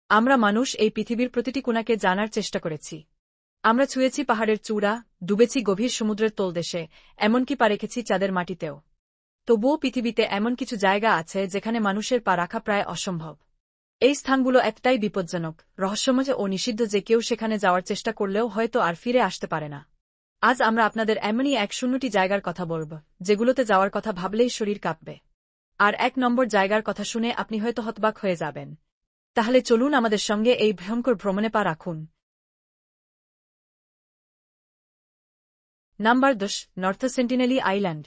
আমরা মানুষ এই পৃথিবীর প্রতিটি কোণাকে জানার চেষ্টা করেছি। আমরা ছুঁয়েছি পাহাড়ের চূড়া, ডুবেছি গভীর সমুদ্রের তলদেশে, এমনকি পা রেখেছি চাঁদের মাটিতেও। তবুও পৃথিবীতে এমন কিছু জায়গা আছে যেখানে মানুষের পা রাখা প্রায় অসম্ভব। এই স্থানগুলো এতটাই বিপজ্জনক, রহস্যময় ও নিষিদ্ধ যে কেউ সেখানে যাওয়ার চেষ্টা করলেও হয়তো আর ফিরে আসতে পারে না। আজ আমরা আপনাদের এমনই 1-0টি জায়গার কথা বলব, যেগুলোতে যাওয়ার কথা ভাবলেই শরীর কাঁপবে। আর 1 নম্বর জায়গার কথা শুনে আপনি হয়তো হতবাক হয়ে যাবেন। তাহলে চলুন আমাদের সঙ্গে এই ভয়ঙ্কর ভ্রমণে পা রাখুন। Number 10, north Sentinelese island.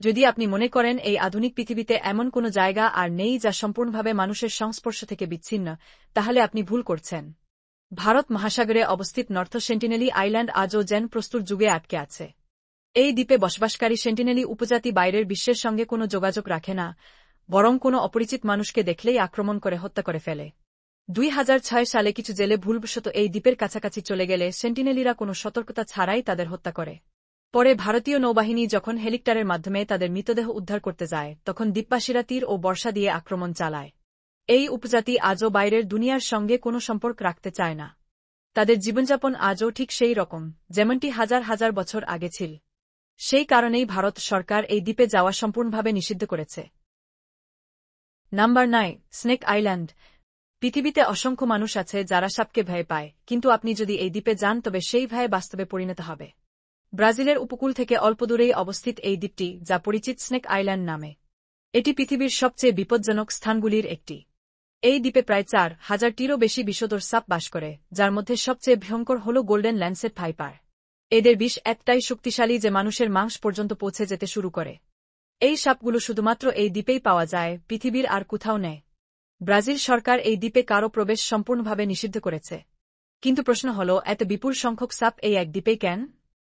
যদি আপনি মনে করেন এই আধুনিক পৃথিবীতে এমন কোনো জায়গা আর নেই যা সম্পূর্ণভাবে মানুষের সংস্পর্শ থেকে বিচ্ছিন্ন, তাহলে আপনি ভুল করছেন। ভারত মহাসাগরে অবস্থিত নর্থ সেন্টিনেলি আইল্যান্ড আজও যেন প্রস্তর যুগে আটকে আছে। এই দ্বীপে বসবাসকারী সেন্টিনেলি উপজাতি বাইরের বিশ্বের সঙ্গে কোনো যোগাযোগ রাখে না, বরং কোনো অপরিচিত মানুষকে দেখলেই আক্রমণ করে হত্যা করে ফেলে। 2006 সালে কিছু জেলে ভুলবশত এই দ্বীপের কাছাকাছি চলে গেলে সেন্টিনেলিরা কোনো সতর্কতা ছাড়াই তাদের হত্যা করে। পরে ভারতীয় নৌবাহিনী যখন হেলিকপ্টারের মাধ্যমে তাদের মৃতদেহ উদ্ধার করতে যায়, তখন দ্বীপবাসীরা তীর ও বর্ষা দিয়ে আক্রমণ চালায়। এই উপজাতি আজও বাইরের দুনিয়ার সঙ্গে কোনো সম্পর্ক রাখতে চায় না। তাদের জীবনযাপন আজও ঠিক সেই রকম, যেমনটি হাজার হাজার বছর আগে ছিল। সেই কারণেই ভারত সরকার এই দ্বীপে যাওয়া সম্পূর্ণভাবে নিষিদ্ধ করেছে। Number 9, snake island. পৃথিবীতে অসংখ্য মানুষ আছে যারা সাপকে ভয় পায়, কিন্তু আপনি যদি এই দ্বীপে যান তবে সেই ভয়ে বাস্তবে পরিণত হবে। ব্রাজিলের উপকূল থেকে অল্প দূরেই অবস্থিত এই দ্বীপটি, যা পরিচিত স্নেক আইল্যান্ড নামে। এটি পৃথিবীর সবচেয়ে বিপজ্জনক স্থানগুলির একটি। এই দ্বীপে প্রায় 4,000-টিরও বেশি বিষধর সাপ বাস করে, যার মধ্যে সবচেয়ে ভয়ঙ্কর হল গোল্ডেন ল্যান্সেট ভাইপার। এদের বিষ এতটাই শক্তিশালী যে মানুষের মাংস পর্যন্ত পৌঁছে যেতে শুরু করে। এই সাপগুলো শুধুমাত্র এই দ্বীপেই পাওয়া যায়, পৃথিবীর আর কোথাও নেই। ব্রাজিল সরকার এই দ্বীপে কারও প্রবেশ সম্পূর্ণভাবে নিষিদ্ধ করেছে। কিন্তু প্রশ্ন হল, এত বিপুল সংখ্যক সাপ এই এক দ্বীপেই কেন?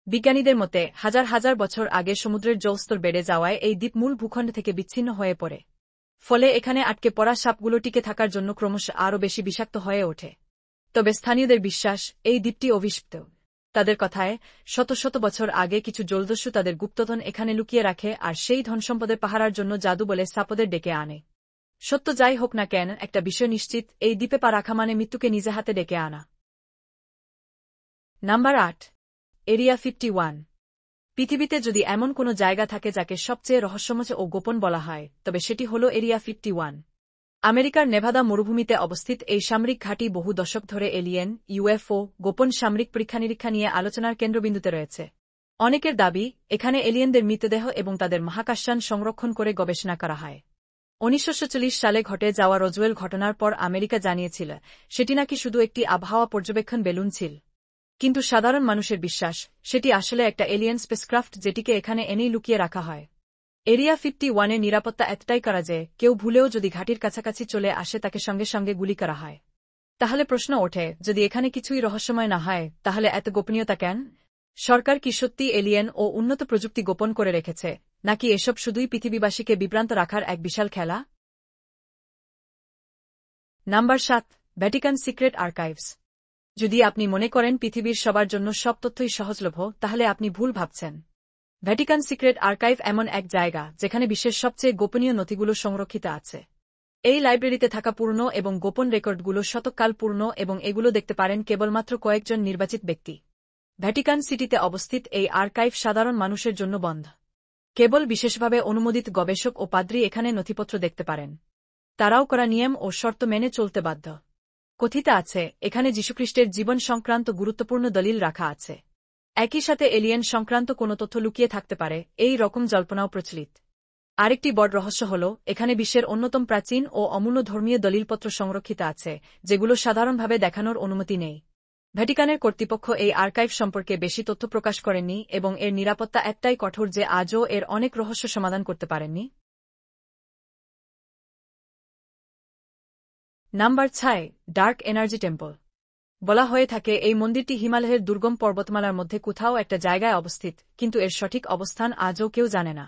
বিজ্ঞানীদের মতে হাজার হাজার বছর আগে সমুদ্রের জলস্তর বেড়ে যাওয়ায় এই দ্বীপ মূল ভূখণ্ড থেকে বিচ্ছিন্ন হয়ে পড়ে। ফলে এখানে আটকে পড়া সাপগুলো টিকে থাকার জন্য ক্রমশ আরও বেশি বিষাক্ত হয়ে ওঠে। তবে স্থানীয়দের বিশ্বাস, এই দ্বীপটি অভিশপ্ত। তাদের কথায়, শত শত বছর আগে কিছু জলদস্যু তাদের গুপ্তধন এখানে লুকিয়ে রাখে আর সেই ধনসম্পদের পাহারার জন্য জাদু বলে সাপদের ডেকে আনে। সত্য যাই হোক না কেন, একটা বিষয় নিশ্চিত, এই দ্বীপে পা রাখা মানে মৃত্যুকে নিজে হাতে ডেকে আনা। Number 8, area 51। পৃথিবীতে যদি এমন কোনো জায়গা থাকে যাকে সবচেয়ে রহস্যময় ও গোপন বলা হয়, তবে সেটি হল এরিয়া 51। আমেরিকার নেভাদা মরুভূমিতে অবস্থিত এই সামরিক ঘাঁটি বহু দশক ধরে এলিয়েন, ইউএফও, গোপন সামরিক পরীক্ষা-নিরীক্ষা নিয়ে আলোচনার কেন্দ্রবিন্দুতে রয়েছে। অনেকের দাবি, এখানে এলিয়েনদের মৃতদেহ এবং তাদের মহাকাশযান সংরক্ষণ করে গবেষণা করা হয়। 1940 সালে ঘটে যাওয়া রজওয়েল ঘটনার পর আমেরিকা জানিয়েছিল, সেটি নাকি শুধু একটি আবহাওয়া পর্যবেক্ষণ বেলুন ছিল। কিন্তু সাধারণ মানুষের বিশ্বাস, সেটি আসলে একটা এলিয়েন স্পেসক্রাফট যেটিকে এখানে এনেই লুকিয়ে রাখা হয়। এরিয়া 51-এর নিরাপত্তা এতটাই করা যে কেউ ভুলেও যদি ঘাঁটির কাছাকাছি চলে আসে তাকে সঙ্গে সঙ্গে গুলি করা হয়। তাহলে প্রশ্ন ওঠে, যদি এখানে কিছুই রহস্যময় না হয়, তাহলে এত গোপনীয়তা কেন? সরকার কি সত্যি এলিয়েন ও উন্নত প্রযুক্তি গোপন করে রেখেছে, নাকি এসব শুধুই পৃথিবীবাসীকে বিভ্রান্ত রাখার এক বিশাল খেলা? Number 7, Vatican secret archives. যদি আপনি মনে করেন পৃথিবীর সবার জন্য সব তথ্যই সহজলভ্য, তাহলে আপনি ভুল ভাবছেন। ভ্যাটিকান সিক্রেট আর্কাইভ এমন এক জায়গা যেখানে বিশ্বের সবচেয়ে গোপনীয় নথিগুলো সংরক্ষিত আছে। এই লাইব্রেরিতে থাকা পূর্ণ এবং গোপন রেকর্ডগুলো শতকাল পূর্ণ এবং এগুলো দেখতে পারেন কেবলমাত্র কয়েকজন নির্বাচিত ব্যক্তি। ভ্যাটিকান সিটিতে অবস্থিত এই আর্কাইভ সাধারণ মানুষের জন্য বন্ধ। কেবল বিশেষভাবে অনুমোদিত গবেষক ও পাদ্রী এখানে নথিপত্র দেখতে পারেন। তারাও করা নিয়ম ও শর্ত মেনে চলতে বাধ্য। কথিত আছে, এখানে যীশুখ্রিস্টের জীবন সংক্রান্ত গুরুত্বপূর্ণ দলিল রাখা আছে। একই সাথে এলিয়েন সংক্রান্ত কোনো তথ্য লুকিয়ে থাকতে পারে, এই রকম জল্পনাও প্রচলিত। আরেকটি বড় রহস্য হল, এখানে বিশ্বের অন্যতম প্রাচীন ও অমূল্য ধর্মীয় দলিলপত্র সংরক্ষিত আছে, যেগুলো সাধারণভাবে দেখানোর অনুমতি নেই। ভ্যাটিকানের কর্তৃপক্ষ এই আর্কাইভ সম্পর্কে বেশি তথ্য প্রকাশ করেননি এবং এর নিরাপত্তা এতটাই কঠোর যে আজও এর অনেক রহস্য সমাধান করতে পারেননি। Number 6, dark energy temple. বলা হয়ে থাকে এই মন্দিরটি হিমালয়ের দুর্গম পর্বতমালার মধ্যে কোথাও একটা জায়গায় অবস্থিত, কিন্তু এর সঠিক অবস্থান আজও কেউ জানে না।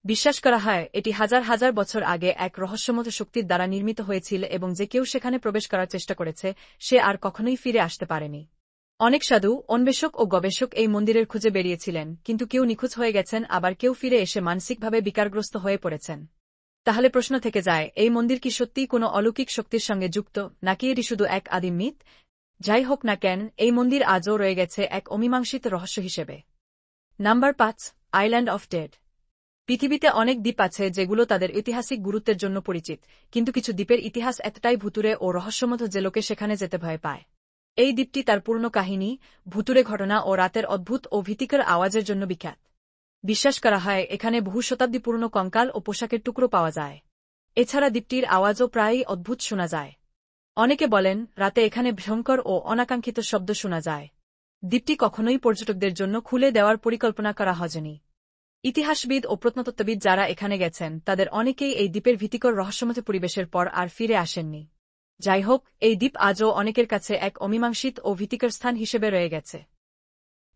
বিশ্বাস করা হয় এটি হাজার হাজার বছর আগে এক রহস্যময় শক্তির দ্বারা নির্মিত হয়েছিল এবং যে কেউ সেখানে প্রবেশ করার চেষ্টা করেছে সে আর কখনোই ফিরে আসতে পারেনি। অনেক সাধু, অন্বেষক ও গবেষক এই মন্দিরের খুঁজে বেরিয়েছিলেন, কিন্তু কেউ নিখোঁজ হয়ে গেছেন, আবার কেউ ফিরে এসে মানসিকভাবে বিকারগ্রস্ত হয়ে পড়েছেন। তাহলে প্রশ্ন থেকে যায়, এই মন্দির কি সত্যিই কোনো অলৌকিক শক্তির সঙ্গে যুক্ত, নাকি এটি শুধু এক আদিম মিথ? যাই হোক না কেন, এই মন্দির আজও রয়ে গেছে এক অমীমাংসিত রহস্য হিসেবে। Number 5, island of dead. পৃথিবীতে অনেক দ্বীপ আছে যেগুলো তাদের ঐতিহাসিক গুরুত্বের জন্য পরিচিত, কিন্তু কিছু দ্বীপের ইতিহাস এতটাই ভুতুড়ে ও রহস্যময় যে লোকে সেখানে যেতে ভয় পায়। এই দ্বীপটি তার পূর্ণ কাহিনী, ভুতুড়ে ঘটনা ও রাতের অদ্ভুত ও ভীতিকর আওয়াজের জন্য বিখ্যাত। বিশ্বাস করা হয় এখানে বহু শতাব্দী পুরনো কঙ্কাল ও পোশাকের টুকরো পাওয়া যায়। এছাড়া দ্বীপটির আওয়াজও প্রায়ই অদ্ভুত শোনা যায়। অনেকে বলেন রাতে এখানে ভয়ঙ্কর ও অনাকাঙ্ক্ষিত শব্দ শোনা যায়। দ্বীপটি কখনোই পর্যটকদের জন্য খুলে দেওয়ার পরিকল্পনা করা হয়নি। ইতিহাসবিদ ও প্রত্নতত্ত্ববিদ যারা এখানে গেছেন তাদের অনেকেই এই দ্বীপের ভীতিকর রহস্যময় পরিবেশের পর আর ফিরে আসেননি। যাই হোক, এই দ্বীপ আজও অনেকের কাছে এক অমীমাংসিত ও ভীতিকর স্থান হিসেবে রয়ে গেছে।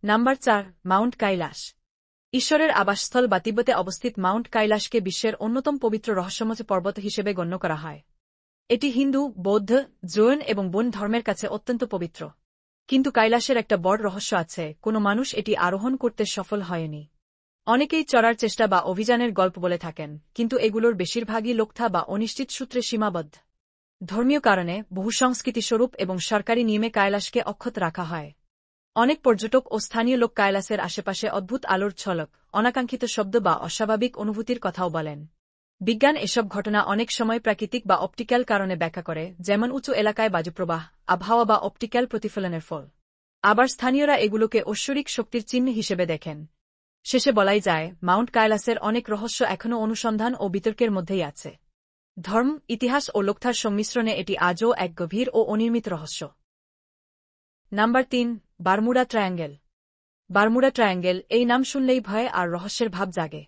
Number 4, Mount Kailash. ঈশ্বরের আবাসস্থল বা তিব্বতে অবস্থিত মাউন্ট কৈলাসকে বিশ্বের অন্যতম পবিত্র রহস্যময় পর্বত হিসেবে গণ্য করা হয়। এটি হিন্দু, বৌদ্ধ, জৈন এবং বৌদ্ধ ধর্মের কাছে অত্যন্ত পবিত্র। কিন্তু কৈলাসের একটা বড় রহস্য আছে, কোনো মানুষ এটি আরোহণ করতে সফল হয়নি। অনেকেই চড়ার চেষ্টা বা অভিযানের গল্প বলে থাকেন, কিন্তু এগুলোর বেশিরভাগই লোকথা বা অনিশ্চিত সূত্রে সীমাবদ্ধ। ধর্মীয় কারণে, বহু সংস্কৃতি স্বরূপ এবং সরকারি নিয়মে কৈলাসকে অক্ষত রাখা হয়। অনেক পর্যটক ও স্থানীয় লোক কৈলাসের আশেপাশে অদ্ভুত আলোর ঝলক, অনাকাঙ্ক্ষিত শব্দ বা অস্বাভাবিক অনুভূতির কথাও বলেন। বিজ্ঞান এসব ঘটনা অনেক সময় প্রাকৃতিক বা অপটিক্যাল কারণে ব্যাখ্যা করে, যেমন উঁচু এলাকায় বায়ুপ্রবাহ, আবহাওয়া বা অপটিক্যাল প্রতিফলনের ফল। আবার স্থানীয়রা এগুলোকে ঐশ্বরিক শক্তির চিহ্ন হিসেবে দেখেন। শেষে বলাই যায়, মাউন্ট কৈলাসের অনেক রহস্য এখনও অনুসন্ধান ও বিতর্কের মধ্যেই আছে। ধর্ম, ইতিহাস ও লোকথার সংমিশ্রণে এটি আজও এক গভীর ও অনির্মিত রহস্য। Number 3, Bermuda triangle. Bermuda triangle এই নাম শুনলেই ভয় আর রহস্যের ভাব জাগে।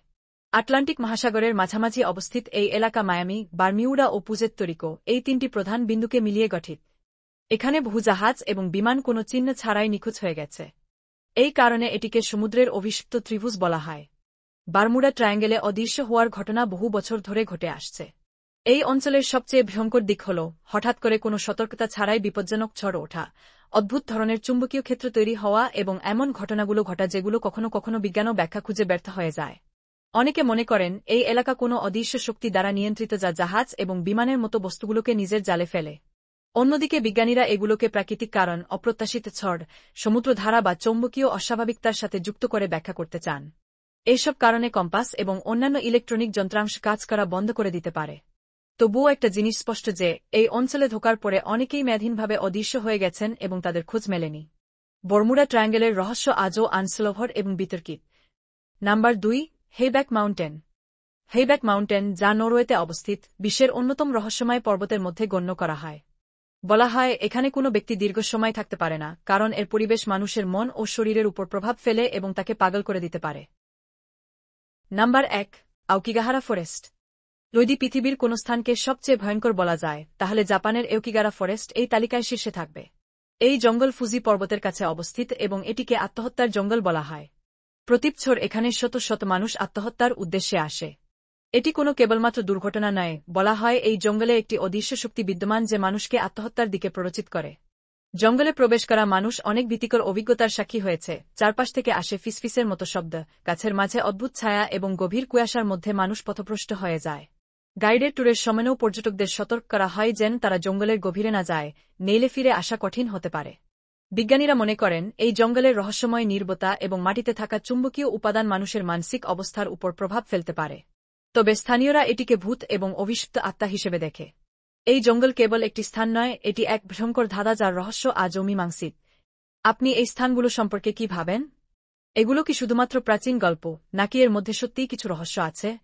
আটলান্টিক মহাসাগরের মাঝামাঝি অবস্থিত এই এলাকা মায়ামি, বারমিউডা ও পুজের্তো রিকো এই তিনটি প্রধান বিন্দুকে মিলিয়ে গঠিত। এখানে বহু জাহাজ এবং বিমান কোনো চিহ্ন ছাড়াই নিখোঁজ হয়ে গেছে। এই কারণে এটিকে সমুদ্রের অভিশপ্ত ত্রিভুজ বলা হয়। বারমুডা ট্রায়াঙ্গেলে অদৃশ্য হওয়ার ঘটনা বহু বছর ধরে ঘটে আসছে। এই অঞ্চলের সবচেয়ে ভয়ঙ্কর দিক হল হঠাৎ করে কোনো সতর্কতা ছাড়াই বিপজ্জনক ঝড় ওঠা, অদ্ভুত ধরনের চুম্বকীয় ক্ষেত্র তৈরি হওয়া এবং এমন ঘটনাগুলো ঘটা যেগুলো কখনো কখনো বিজ্ঞানও ব্যাখ্যা খুঁজে ব্যর্থ হয়ে যায়। অনেকে মনে করেন এই এলাকা কোনো অদৃশ্য শক্তি দ্বারা নিয়ন্ত্রিত, যা জাহাজ এবং বিমানের মতো বস্তুগুলোকে নিজের জালে ফেলে। অন্যদিকে বিজ্ঞানীরা এগুলোকে প্রাকৃতিক কারণ, অপ্রত্যাশিত ঝড়, সমুদ্রধারা বা চৌম্বকীয় অস্বাভাবিকতার সাথে যুক্ত করে ব্যাখ্যা করতে চান। এইসব কারণে কম্পাস এবং অন্যান্য ইলেকট্রনিক যন্ত্রাংশ কাজ করা বন্ধ করে দিতে পারে। তবুও একটা জিনিস স্পষ্ট যে, এই অঞ্চলে ঢোকার পরে অনেকেই মেয়াদহীনভাবে অদৃশ্য হয়ে গেছেন এবং তাদের খোঁজ মেলেনি। বারমুডা ট্রায়াঙ্গেলের রহস্য আজও আনসলভড এবং বিতর্কিত। নাম্বার 2, হেইব্যাক মাউন্টেন। হেইব্যাক মাউন্টেন, যা নরওয়েতে অবস্থিত, বিশ্বের অন্যতম রহস্যময় পর্বতের মধ্যে গণ্য করা হয়। বলা হয় এখানে কোনো ব্যক্তি দীর্ঘ সময় থাকতে পারে না, কারণ এর পরিবেশ মানুষের মন ও শরীরের উপর প্রভাব ফেলে এবং তাকে পাগল করে দিতে পারে। Number 1, Aokigahara forest. যদি পৃথিবীর কোনো স্থানকে সবচেয়ে ভয়ঙ্কর বলা যায়, তাহলে জাপানের আওকিগাহারা ফরেস্ট এই তালিকায় শীর্ষে থাকবে। এই জঙ্গল ফুজি পর্বতের কাছে অবস্থিত এবং এটিকে আত্মহত্যার জঙ্গল বলা হয়। প্রতি বছর এখানে শত শত মানুষ আত্মহত্যার উদ্দেশ্যে আসে। এটি কোনো কেবলমাত্র দুর্ঘটনা নয়, বলা হয় এই জঙ্গলে একটি অদৃশ্য শক্তি বিদ্যমান যে মানুষকে আত্মহত্যার দিকে প্ররোচিত করে। জঙ্গলে প্রবেশ করা মানুষ অনেক ভীতিকর অভিজ্ঞতার সাক্ষী হয়েছে। চারপাশ থেকে আসে ফিসফিসের মতো শব্দ, গাছের মাঝে অদ্ভুত ছায়া এবং গভীর কুয়াশার মধ্যে মানুষ পথভ্রষ্ট হয়ে যায়। গাইডের ট্যুরের সময়ও পর্যটকদের সতর্ক করা হয় যেন তারা জঙ্গলের গভীরে না যায়, নইলে ফিরে আসা কঠিন হতে পারে। বিজ্ঞানীরা মনে করেন এই জঙ্গলের রহস্যময় নীরবতা এবং মাটিতে থাকা চুম্বকীয় উপাদান মানুষের মানসিক অবস্থার উপর প্রভাব ফেলতে পারে। তবে স্থানীয়রা এটিকে ভূত এবং অভিশপ্ত আত্মা হিসেবে দেখে। এই জঙ্গল কেবল একটি স্থান নয়, এটি এক ভয়ঙ্কর ধাঁধা যার রহস্য আজও অমীমাংসিত। আপনি এই স্থানগুলো সম্পর্কে কি ভাবেন? এগুলো কি শুধুমাত্র প্রাচীন গল্প, নাকি এর মধ্যে সত্যিই কিছু রহস্য আছে?